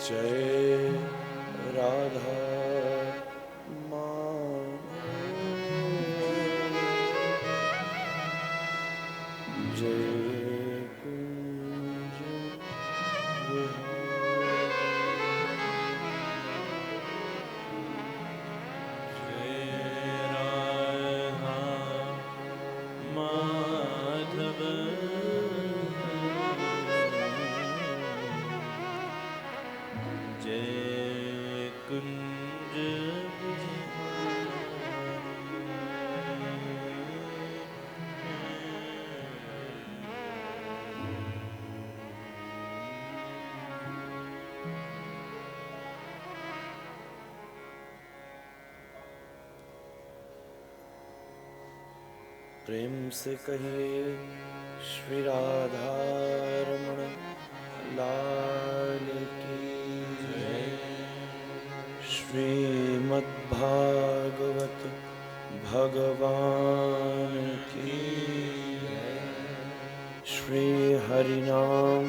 जय राधा माधव, जय कुंज प्रेम से कहिए श्री राधा रमण लाल की जय। श्रीमद्भागवत भगवान की जय। श्री हरिनाम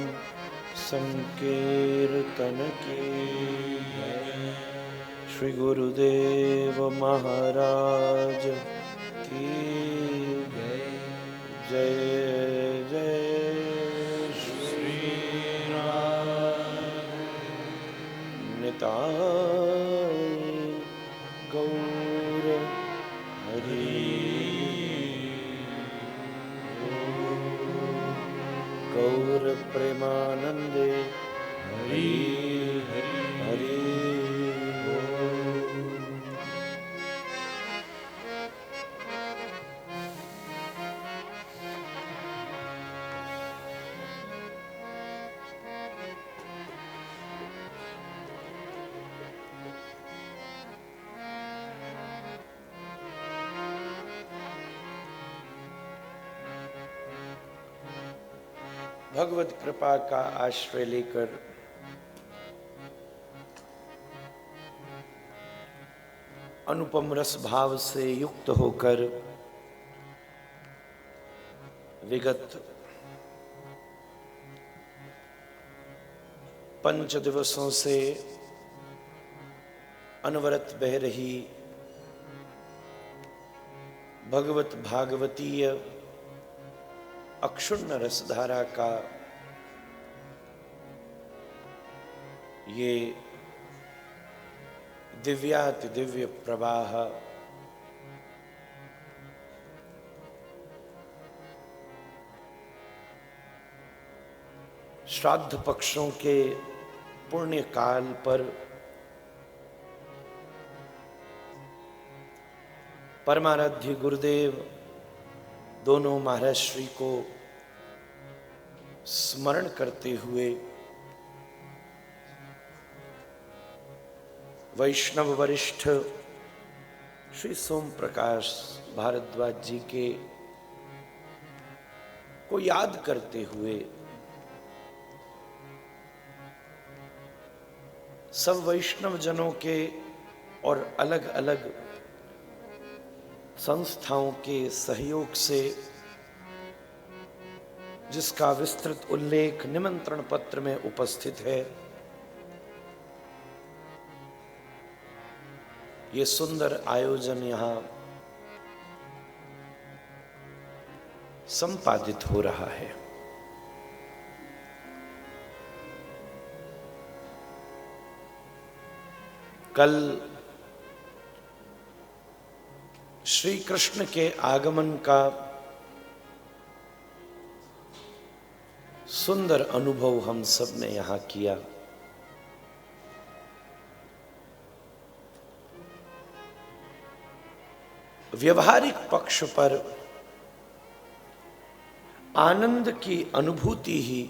संकीर्तन की जय। श्री गुरुदेव महाराज की जय जय श्री राम। निताय गौर हरि गौर प्रेमानंदे हरि हरि हरि। भगवत कृपा का आश्रय लेकर अनुपम रस भाव से युक्त होकर विगत 5 दिवसों से अनवरत बह रही भगवत भागवतीय अक्षुण्ण रसधारा का ये दिव्याति दिव्य प्रवाह श्राद्ध पक्षों के पुण्य काल पर परमाराध्य गुरुदेव दोनों महाराज श्री को स्मरण करते हुए वैष्णव वरिष्ठ श्री सोम प्रकाश भारद्वाज जी के को याद करते हुए सब वैष्णव जनों के और अलग अलग संस्थाओं के सहयोग से जिसका विस्तृत उल्लेख निमंत्रण पत्र में उपस्थित है, ये सुंदर आयोजन यहां संपादित हो रहा है। कल श्री कृष्ण के आगमन का सुंदर अनुभव हम सब ने यहां किया। व्यवहारिक पक्ष पर आनंद की अनुभूति ही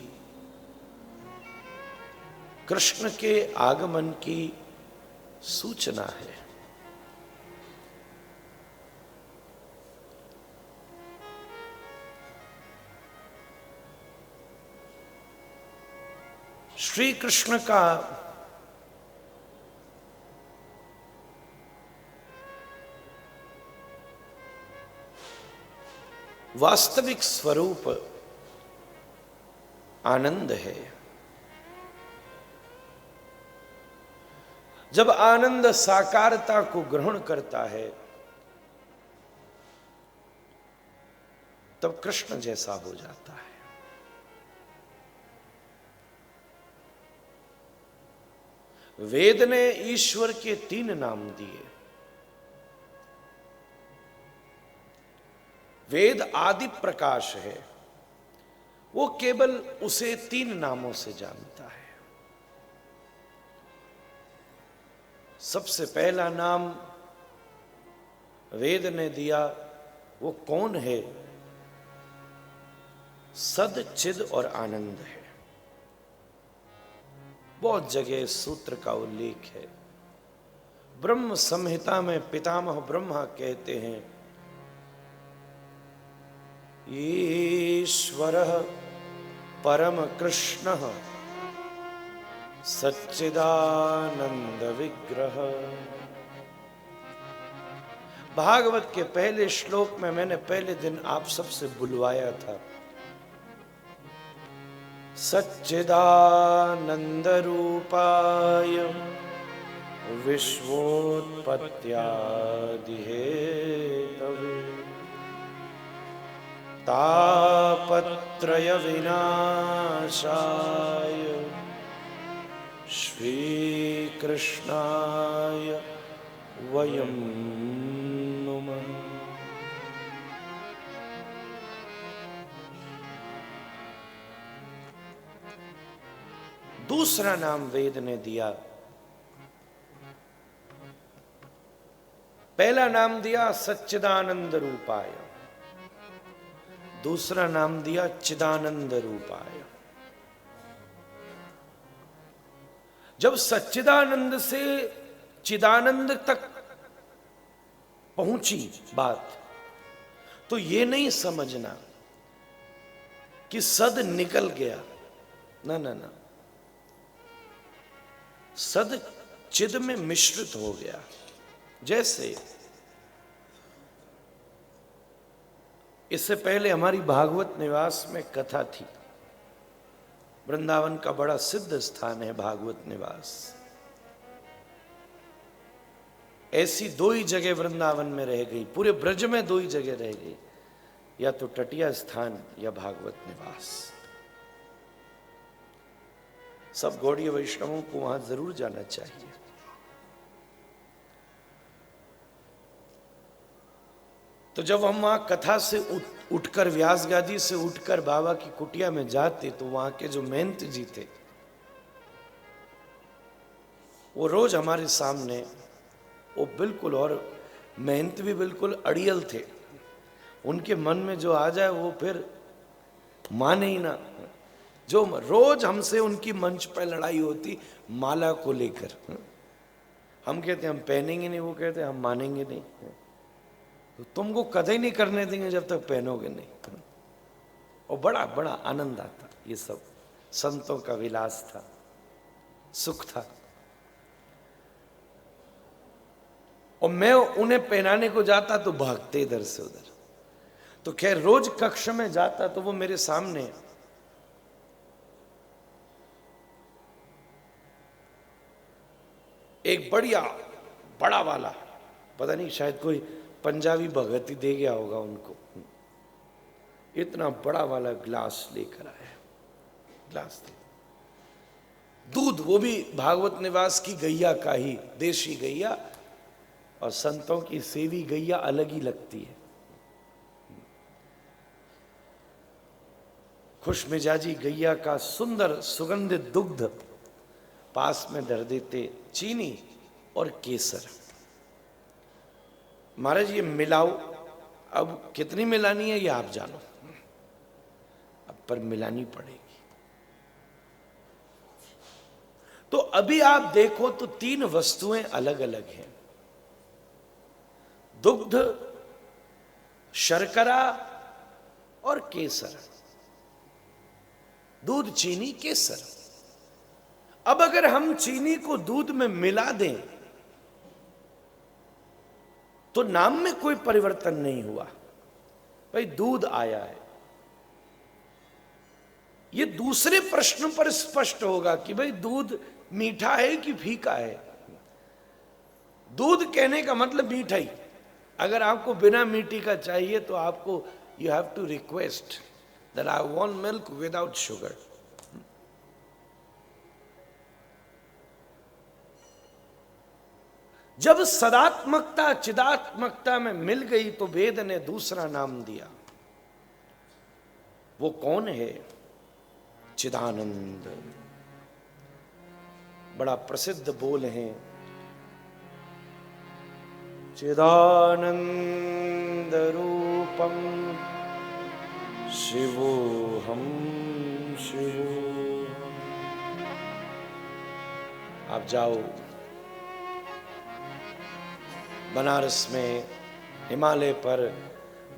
कृष्ण के आगमन की सूचना है। श्री कृष्ण का वास्तविक स्वरूप आनंद है। जब आनंद साकारता को ग्रहण करता है तब कृष्ण जैसा हो जाता है। वेद ने ईश्वर के 3 नाम दिए। वेद आदि प्रकाश है, वो केवल उसे 3 नामों से जानता है। सबसे पहला नाम वेद ने दिया, वो कौन है? सद, चिद और आनंद है। बहुत जगह सूत्र का उल्लेख है। ब्रह्म संहिता में पितामह ब्रह्मा कहते हैं, ईश्वरः परम कृष्णः सच्चिदानंद विग्रह। भागवत के पहले श्लोक में मैंने पहले दिन आप सबसे बुलवाया था, सच्चिदानंद रूपाय विश्वोत्पत्त्यादि हेतवे तापत्रय विनाशाय श्रीकृष्णाय वयं नुमः। दूसरा नाम वेद ने दिया। पहला नाम दिया सच्चिदानंद रूपाय, दूसरा नाम दिया चिदानंद रूपाय। जब सच्चिदानंद से चिदानंद तक पहुंची बात, तो ये नहीं समझना कि सद निकल गया, ना ना ना, सद चिद में मिश्रित हो गया। जैसे इससे पहले हमारी भागवत निवास में कथा थी। वृंदावन का बड़ा सिद्ध स्थान है भागवत निवास। ऐसी 2 ही जगह वृंदावन में रह गई, पूरे ब्रज में 2 ही जगह रह गई, या तो टटिया स्थान या भागवत निवास। सब गौड़ीय वैष्णवों को वहां जरूर जाना चाहिए। तो जब हम वहां कथा से उठकर, व्यास गादी से उठकर बाबा की कुटिया में जाते, तो वहां के जो महंत जी थे, वो रोज हमारे सामने, वो बिल्कुल, और महंत भी बिल्कुल अड़ियल थे। उनके मन में जो आ जाए वो फिर माने ही ना। जो रोज हमसे उनकी मंच पर लड़ाई होती माला को लेकर। हम कहते हम पहनेंगे नहीं, वो कहते हम मानेंगे नहीं, तो तुमको कदे नहीं करने देंगे जब तक पहनोगे नहीं। और बड़ा बड़ा आनंद आता। ये सब संतों का विलास था, सुख था। और मैं उन्हें पहनाने को जाता तो भागते इधर से उधर। तो खैर रोज कक्ष में जाता तो वो मेरे सामने एक बढ़िया बड़ा वाला, पता नहीं शायद कोई पंजाबी भगत ही दे गया होगा उनको, इतना बड़ा वाला ग्लास लेकर आया। ग्लास थे दूध, वो भी भागवत निवास की गैया का ही, देशी गैया। और संतों की सेवी गैया अलग ही लगती है। खुशमिजाजी गैया का सुंदर सुगंधित दुग्ध पास में धर देते, चीनी और केसर। महाराज ये मिलाओ, अब कितनी मिलानी है ये आप जानो, अब पर मिलानी पड़ेगी। तो अभी आप देखो तो 3 वस्तुएं अलग अलग हैं, दुग्ध, शर्करा और केसर। दूध, चीनी, केसर। अब अगर हम चीनी को दूध में मिला दें तो नाम में कोई परिवर्तन नहीं हुआ, भाई दूध आया है। ये दूसरे प्रश्न पर स्पष्ट होगा कि भाई दूध मीठा है कि फीका है। दूध कहने का मतलब मीठाई। अगर आपको बिना मीठी का चाहिए तो आपको you have to request that I want milk without sugar. जब सदात्मकता चिदात्मकता में मिल गई तो वेद ने दूसरा नाम दिया। वो कौन है? चिदानंद। बड़ा प्रसिद्ध बोल है, चिदानंद रूपम शिवोहम शिवोहम। आप जाओ बनारस में, हिमालय पर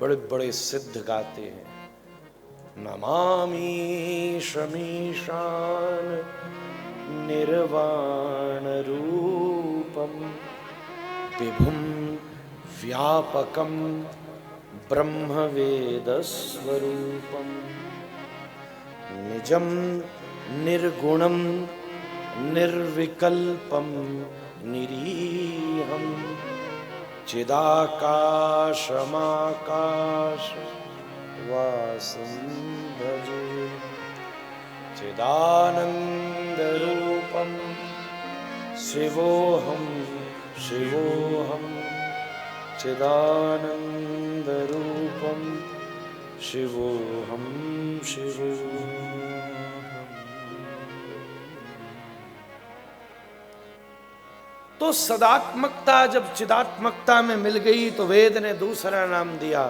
बड़े बड़े सिद्ध गाते हैं, नमामि शमीशान निर्वाण रूपम विभुम व्यापकम ब्रह्म वेद स्वरूपम निजम निर्गुणम निर्विकल्पम निरीहम चिदाकाशमाकाश वासं भजे। चिदानंद रूपम शिवोहम शिवोहम चिदानंद रूपम शिवोहम शिवोहम। तो सदात्मकता जब चिदात्मकता में मिल गई तो वेद ने दूसरा नाम दिया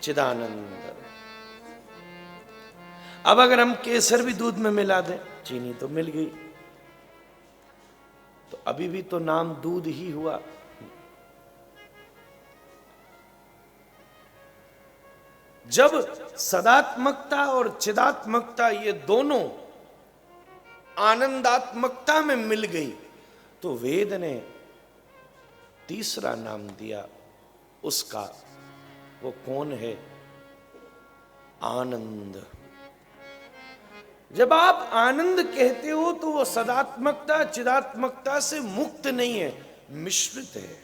चिदानंद। अब अगर हम केसर भी दूध में मिला दें, चीनी तो मिल गई, तो अभी भी तो नाम दूध ही हुआ। जब सदात्मकता और चिदात्मकता ये दोनों आनंदात्मकता में मिल गई तो वेद ने तीसरा नाम दिया उसका। वो कौन है? आनंद। जब आप आनंद कहते हो तो वो सदात्मकता चिदात्मकता से मुक्त नहीं है, मिश्रित है।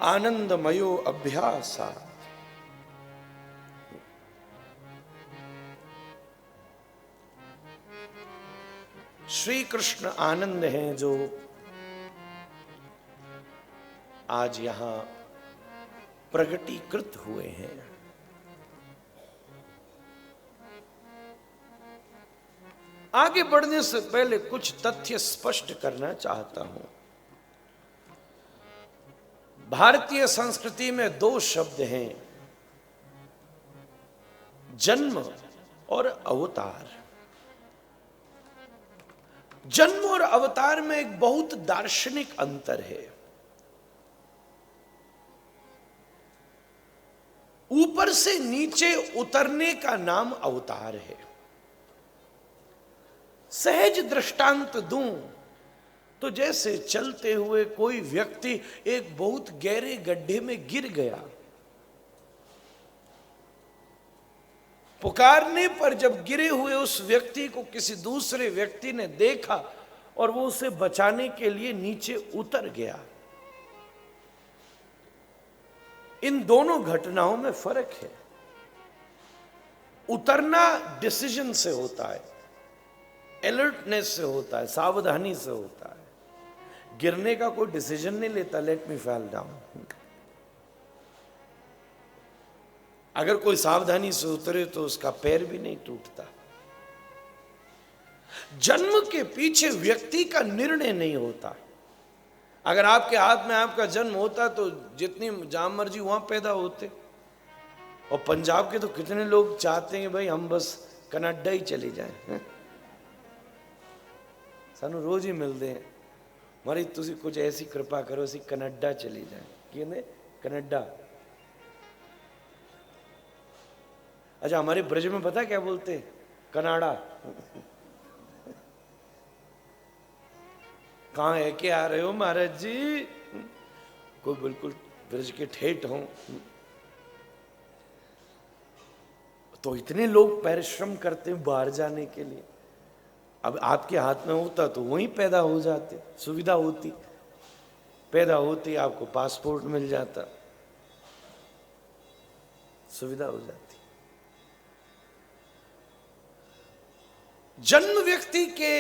आनंदमयो अभ्यासा। श्री कृष्ण आनंद हैं जो आज यहां प्रगटीकृत हुए हैं। आगे बढ़ने से पहले कुछ तथ्य स्पष्ट करना चाहता हूं। भारतीय संस्कृति में दो शब्द हैं, जन्म और अवतार। जन्म और अवतार में एक बहुत दार्शनिक अंतर है। ऊपर से नीचे उतरने का नाम अवतार है। सहज दृष्टांत दूं तो जैसे चलते हुए कोई व्यक्ति एक बहुत गहरे गड्ढे में गिर गया, पुकारने पर जब गिरे हुए उस व्यक्ति को किसी दूसरे व्यक्ति ने देखा और वो उसे बचाने के लिए नीचे उतर गया। इन दोनों घटनाओं में फर्क है। उतरना डिसीजन से होता है, अलर्टनेस से होता है, सावधानी से होता है। गिरने का कोई डिसीजन नहीं लेता, लेट मी फॉल डाउन। अगर कोई सावधानी से उतरे तो उसका पैर भी नहीं टूटता। जन्म के पीछे व्यक्ति का निर्णय नहीं होता। अगर आपके हाथ में आपका जन्म होता तो जितनी जहां मर्जी वहां पैदा होते। और पंजाब के तो कितने लोग चाहते हैं भाई हम बस कनाडा ही चले जाएं। सानू रोज ही मिलते हैं, मारी तुसी कुछ ऐसी कृपा करो असी कनाडा चले जाएं। कहते कनाडा। अच्छा, हमारे ब्रज में पता क्या बोलते हैं? कनाडा। कहाँ है कि आ रहे हो महाराज जी? कोई बिल्कुल ब्रज के ठेठ हों तो इतने लोग परिश्रम करते हैं बाहर जाने के लिए। अब आपके हाथ में होता तो वहीं पैदा हो जाते, सुविधा होती, पैदा होती आपको पासपोर्ट मिल जाता, सुविधा हो जाती। जन्म व्यक्ति के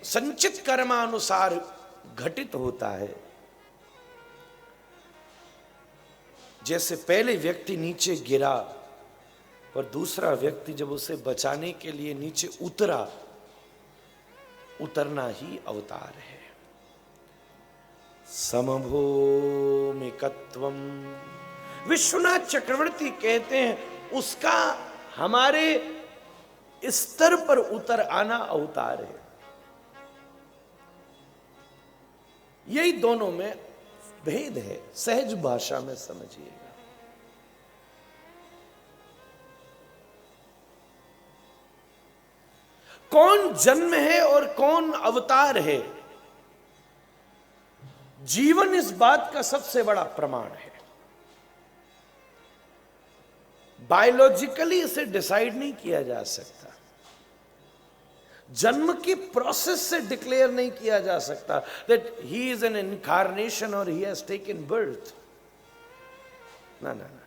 संचित कर्मानुसार घटित होता है। जैसे पहले व्यक्ति नीचे गिरा, पर दूसरा व्यक्ति जब उसे बचाने के लिए नीचे उतरा, उतरना ही अवतार है। समभूमिकत्वम, विश्वनाथ चक्रवर्ती कहते हैं उसका हमारे स्तर पर उतर आना अवतार है। यही दोनों में भेद है, सहज भाषा में समझिएगा। कौन जन्म है और कौन अवतार है, जीवन इस बात का सबसे बड़ा प्रमाण है। बायोलॉजिकली इसे डिसाइड नहीं किया जा सकता, जन्म की प्रोसेस से डिक्लेयर नहीं किया जा सकता that he is an incarnation और ही हैज टेकन बर्थ। ना ना ना,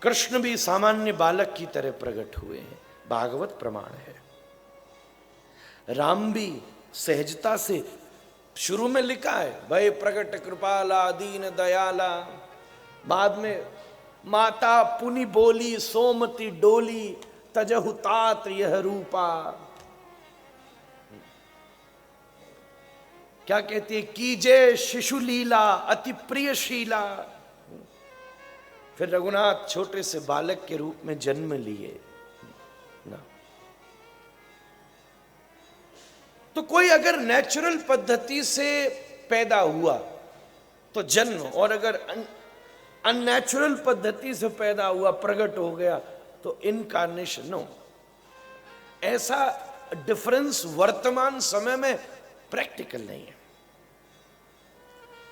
कृष्ण भी सामान्य बालक की तरह प्रकट हुए हैं, भागवत प्रमाण है। राम भी सहजता से, शुरू में लिखा है भय प्रकट कृपाला दीन दयाला, बाद में माता पुनि बोली सोमति डोली तजहु तात यह रूपा। क्या कहती है, कीजे शिशु लीला अति प्रिय शीला। फिर रघुनाथ छोटे से बालक के रूप में जन्म लिए ना। तो कोई अगर नेचुरल पद्धति से पैदा हुआ तो जन्म, और अगर अननेचुरल पद्धति से पैदा हुआ प्रकट हो गया तो इनकार्नेशन। नो, ऐसा डिफरेंस वर्तमान समय में प्रैक्टिकल नहीं है,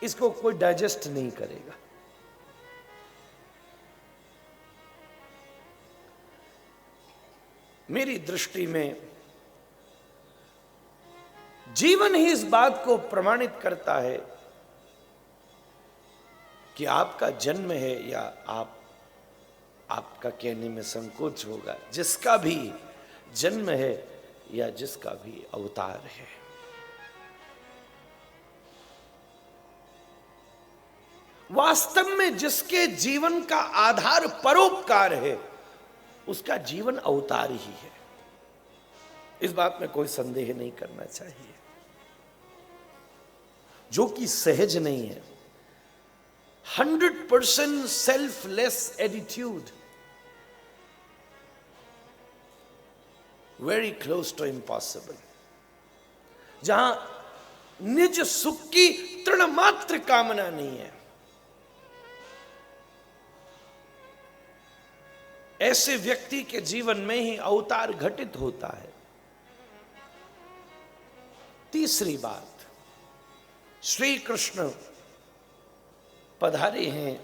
इसको कोई डाइजेस्ट नहीं करेगा। मेरी दृष्टि में जीवन ही इस बात को प्रमाणित करता है कि आपका जन्म है या आपका कहने में संकोच होगा, जिसका भी जन्म है या जिसका भी अवतार है। वास्तव में जिसके जीवन का आधार परोपकार है, उसका जीवन अवतार ही है, इस बात में कोई संदेह नहीं करना चाहिए। जो कि सहज नहीं है, 100% selfless attitude, very close to impossible, जहां निज सुख की तृण मात्र कामना नहीं है, ऐसे व्यक्ति के जीवन में ही अवतार घटित होता है। तीसरी बात, श्री कृष्ण पधारे हैं,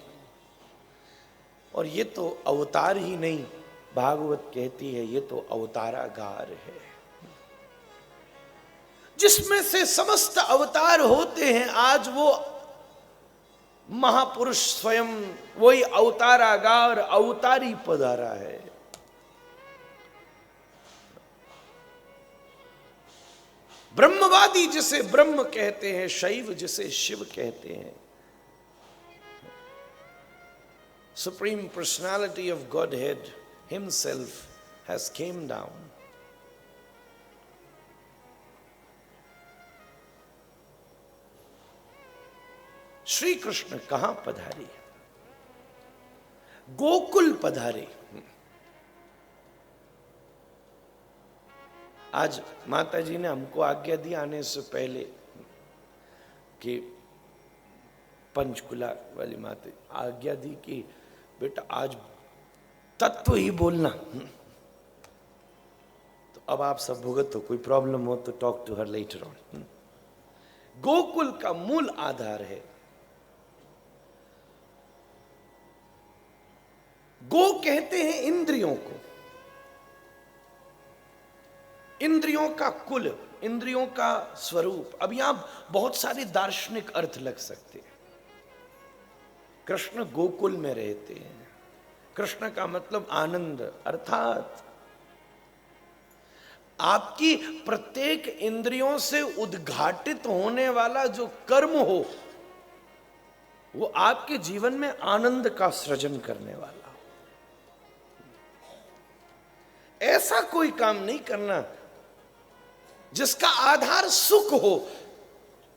और ये तो अवतार ही नहीं, भागवत कहती है ये तो अवतारागार है, जिसमें से समस्त अवतार होते हैं। आज वो महापुरुष स्वयं वही अवतारागार अवतारी पधारा है। ब्रह्मवादी जिसे ब्रह्म कहते हैं, शैव जिसे शिव कहते हैं, Supreme Personality of Godhead himself has came down. Shri Krishna कहां पधारे? गोकुल पधारे। आज माता जी ने हमको आज्ञा दी आने से पहले कि पंचकुला वाली माता आज्ञा दी कि बेटा आज तत्व ही बोलना। तो अब आप सब भुगत हो, कोई प्रॉब्लम हो तो talk to her later on. Gokul का मूल आधार है, गो कहते हैं इंद्रियों को, इंद्रियों का कुल, इंद्रियों का स्वरूप। अब यहां बहुत सारे दार्शनिक अर्थ लग सकते हैं। कृष्ण गोकुल में रहते हैं, कृष्ण का मतलब आनंद, अर्थात आपकी प्रत्येक इंद्रियों से उद्घाटित होने वाला जो कर्म हो वो आपके जीवन में आनंद का सृजन करने वाला हो। ऐसा कोई काम नहीं करना जिसका आधार सुख हो।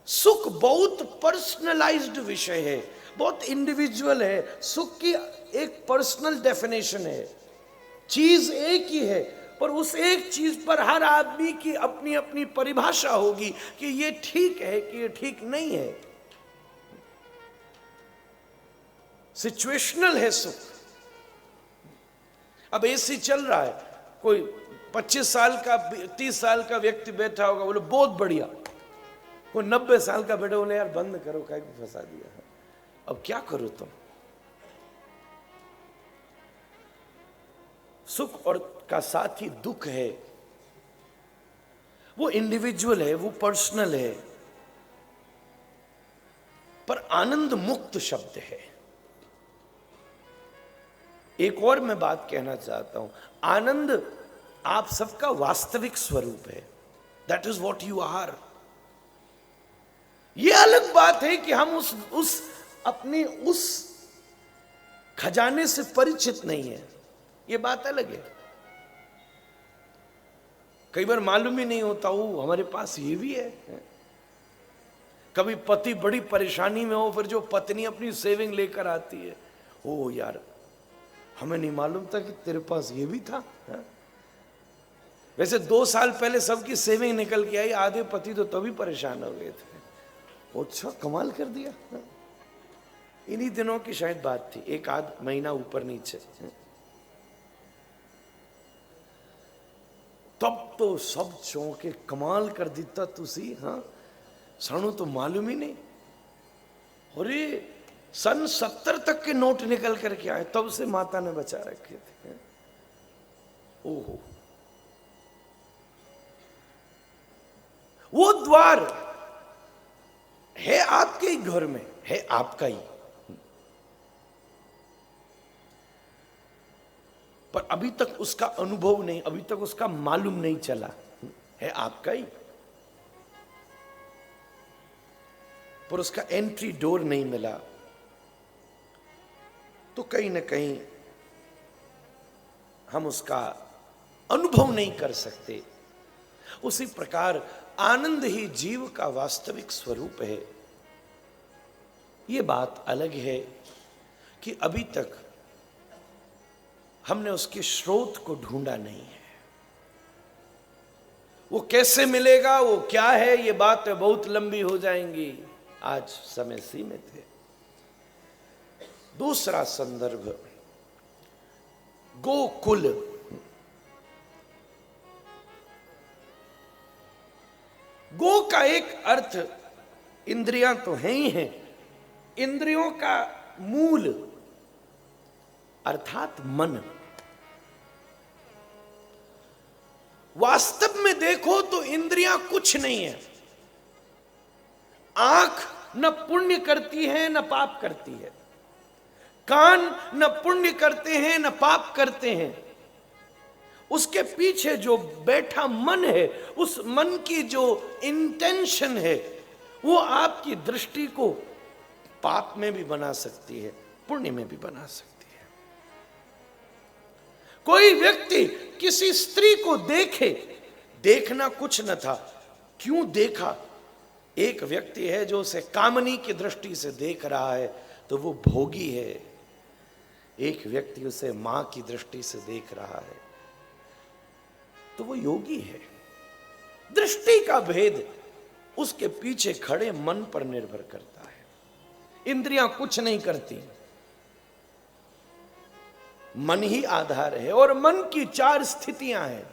सुख बहुत पर्सनलाइज्ड विषय है, बहुत इंडिविजुअल है। सुख की एक पर्सनल डेफिनेशन है, चीज एक ही है, पर उस एक चीज पर हर आदमी की अपनी अपनी परिभाषा होगी कि ये ठीक है कि ये ठीक नहीं है। सिचुएशनल है सुख। अब एसी चल रहा है, कोई 25 साल का 30 साल का व्यक्ति बैठा होगा, बोले बहुत बढ़िया। कोई 90 साल का बैठा, बोले यार बंद करो, काय को फंसा दिया। अब क्या करो तुम? सुख और का साथ ही दुख है, वो इंडिविजुअल है, वो पर्सनल है, पर आनंद मुक्त शब्द है। एक और मैं बात कहना चाहता हूं, आनंद आप सबका वास्तविक स्वरूप है। That is what you are. यह अलग बात है कि हम उस अपने उस खजाने से परिचित नहीं है, यह बात अलग है। कई बार मालूम ही नहीं होता, वो हमारे पास ये भी है। कभी पति बड़ी परेशानी में हो, फिर जो पत्नी अपनी सेविंग लेकर आती है, ओ यार हमें नहीं मालूम था कि तेरे पास ये भी था। वैसे 2 साल पहले सबकी सेविंग निकल के आई, आधे पति तो तभी परेशान हो गए थे। अच्छा कमाल कर दिया। इन्हीं दिनों की शायद बात थी, एक आध महीना ऊपर नीचे। तब तो सब चौंके, कमाल कर दिता तुसी। हाँ सानू तो मालूम ही नहीं। अरे सन 70 तक के नोट निकल करके आए, तब से माता ने बचा रखे थे। ओहो, वो द्वार है आपके ही घर में, है आपका ही, पर अभी तक उसका अनुभव नहीं, अभी तक उसका मालूम नहीं चला। है आपका ही, पर उसका एंट्री डोर नहीं मिला, तो कहीं ना कहीं हम उसका अनुभव नहीं कर सकते। उसी प्रकार आनंद ही जीव का वास्तविक स्वरूप है। ये बात अलग है कि अभी तक हमने उसके स्रोत को ढूंढा नहीं है। वो कैसे मिलेगा, वो क्या है, ये बात बहुत लंबी हो जाएंगी, आज समय सीमित है। दूसरा संदर्भ, गोकुल। गो का एक अर्थ इंद्रियां तो हैं ही हैं, इंद्रियों का मूल अर्थात मन। वास्तव में देखो तो इंद्रियां कुछ नहीं है। आंख न पुण्य करती है न पाप करती है, कान न पुण्य करते हैं न पाप करते हैं। उसके पीछे जो बैठा मन है, उस मन की जो इंटेंशन है, वो आपकी दृष्टि को पाप में भी बना सकती है, पुण्य में भी बना सकती है। कोई व्यक्ति किसी स्त्री को देखे, देखना कुछ न था, क्यों देखा? एक व्यक्ति है जो उसे कामनी की दृष्टि से देख रहा है तो वो भोगी है। एक व्यक्ति उसे मां की दृष्टि से देख रहा है तो वो योगी है। दृष्टि का भेद उसके पीछे खड़े मन पर निर्भर करता है। इंद्रियां कुछ नहीं करती, मन ही आधार है। और मन की 4 स्थितियां हैं,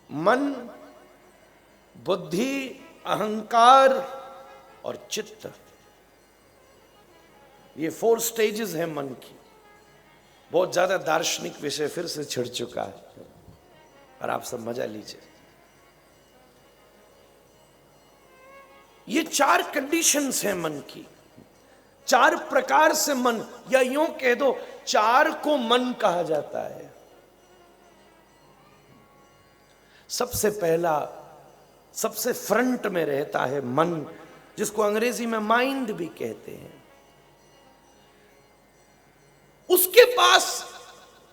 मन, बुद्धि, अहंकार और चित्त। ये 4 स्टेजेस हैं मन की। बहुत ज्यादा दार्शनिक विषय फिर से छिड़ चुका है। और आप सब मजा लीजिए। ये 4 कंडीशंस हैं मन की, 4 प्रकार से मन, या यूं कह दो 4 को मन कहा जाता है। सबसे पहला, सबसे फ्रंट में रहता है मन, जिसको अंग्रेजी में माइंड भी कहते हैं। उसके पास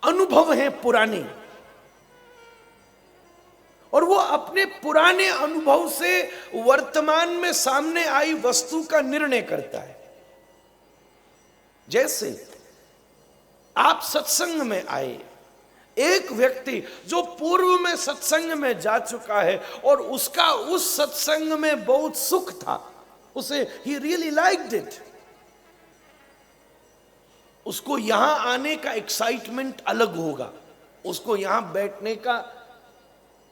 अनुभव हैं पुराने, और वो अपने पुराने अनुभव से वर्तमान में सामने आई वस्तु का निर्णय करता है। जैसे आप सत्संग में आए, एक व्यक्ति जो पूर्व में सत्संग में जा चुका है और उसका उस सत्संग में बहुत सुख था, उसे ही रियली लाइक्ड इट, उसको यहां आने का एक्साइटमेंट अलग होगा, उसको यहां बैठने का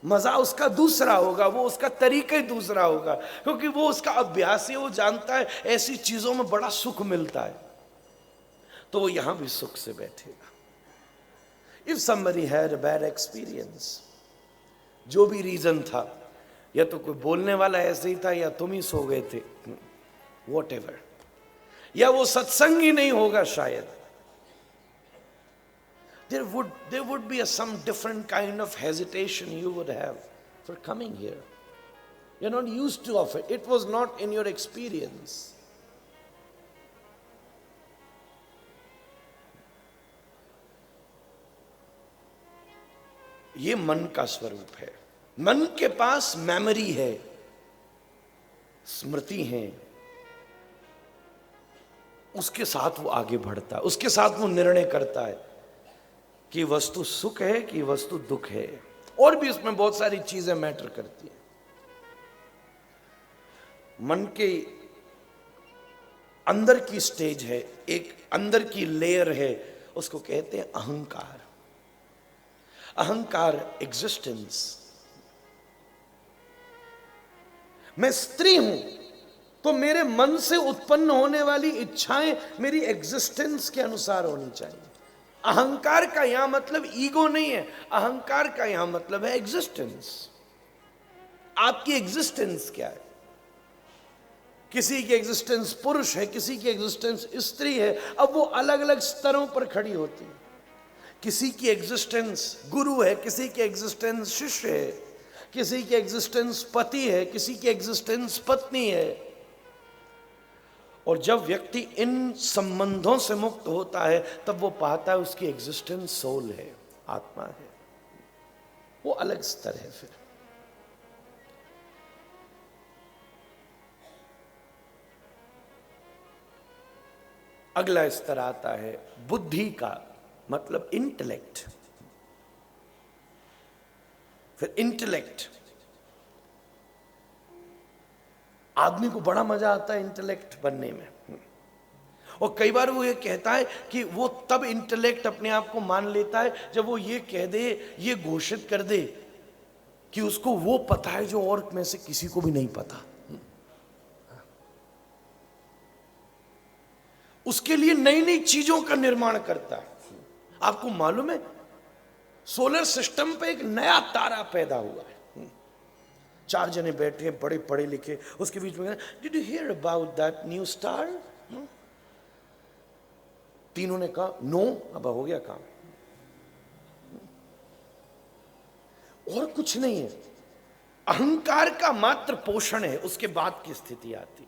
मजा उसका दूसरा होगा, वो उसका तरीका ही दूसरा होगा, क्योंकि वो उसका अभ्यास है, वो जानता है ऐसी चीजों में बड़ा सुख मिलता है, तो वो यहां भी सुख से बैठेगा। If somebody had a bad experience, जो भी रीजन था, या तो कोई बोलने वाला ऐसे ही था, या तुम ही सो गए थे, whatever, या वो सत्संग ही नहीं होगा शायद, there would be some different kind of hesitation you would have for coming here. You're not used to of it. It was not in your experience. ये मन का स्वरूप है। मन के पास मेमोरी है, स्मृति है, उसके साथ वो आगे बढ़ता है, उसके साथ वो निर्णय करता है कि वस्तु सुख है कि वस्तु दुख है, और भी इसमें बहुत सारी चीजें मैटर करती है। मन के अंदर की स्टेज है, एक अंदर की लेयर है, उसको कहते हैं अहंकार। अहंकार, एग्जिस्टेंस। मैं स्त्री हूं तो मेरे मन से उत्पन्न होने वाली इच्छाएं मेरी एग्जिस्टेंस के अनुसार होनी चाहिए। अहंकार का यहां मतलब ईगो नहीं है, अहंकार का यहां मतलब है एग्जिस्टेंस। आपकी एग्जिस्टेंस क्या है? किसी की एग्जिस्टेंस पुरुष है, किसी की एग्जिस्टेंस स्त्री है, अब वो अलग अलग स्तरों पर खड़ी होती है। किसी की एग्जिस्टेंस गुरु है, किसी की एग्जिस्टेंस शिष्य है, किसी की एग्जिस्टेंस पति है, किसी की एग्जिस्टेंस पत्नी है। और जब व्यक्ति इन संबंधों से मुक्त होता है तब वो पाता है उसकी एग्जिस्टेंस सोल है, आत्मा है, वो अलग स्तर है। फिर अगला स्तर आता है बुद्धि का, मतलब इंटेलेक्ट। फिर इंटेलेक्ट, आदमी को बड़ा मजा आता है इंटेलेक्ट बनने में, और कई बार वो ये कहता है कि वो तब इंटेलेक्ट अपने आप को मान लेता है जब वो ये कह दे, ये घोषित कर दे कि उसको वो पता है जो और में से किसी को भी नहीं पता। उसके लिए नई नई चीजों का निर्माण करता है। आपको मालूम है सोलर सिस्टम पे एक नया तारा पैदा हुआ है, 4 जने बैठे हैं बड़े पढ़े लिखे, उसके बीच में did you here about that new star? तीनों ने कहा नो। अब हो गया काम, और कुछ नहीं है। अहंकार का मात्र पोषण है, उसके बाद की स्थिति आती है।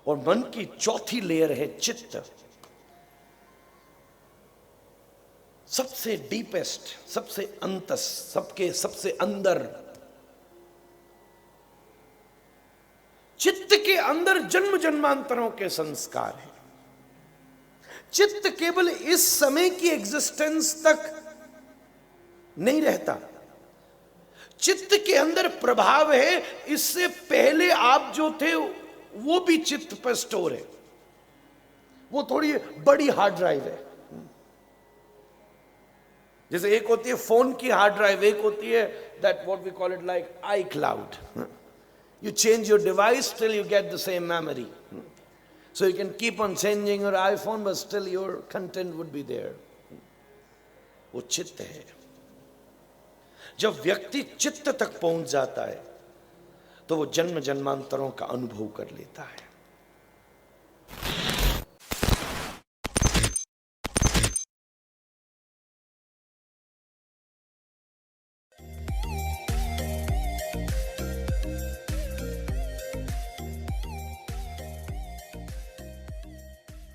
और मन की चौथी लेयर है चित्त, सबसे डीपेस्ट, सबसे अंतस, सबके सबसे अंदर। चित्त के अंदर जन्म जन्मांतरों के संस्कार हैं। चित्त केवल इस समय की एग्जिस्टेंस तक नहीं रहता, चित्त के अंदर प्रभाव है, इससे पहले आप जो थे वो भी चित्त पर स्टोर है। वो थोड़ी बड़ी हार्ड ड्राइव है। जैसे एक होती है फोन की हार्ड ड्राइव, एक होती है that what we call it like iCloud. You change your device till you get the same memory, so you can keep on changing your iPhone but still your content would be there. वो चित्त है। जब व्यक्ति चित्त तक पहुंच जाता है तो वो जन्म जन्मांतरों का अनुभव कर लेता है।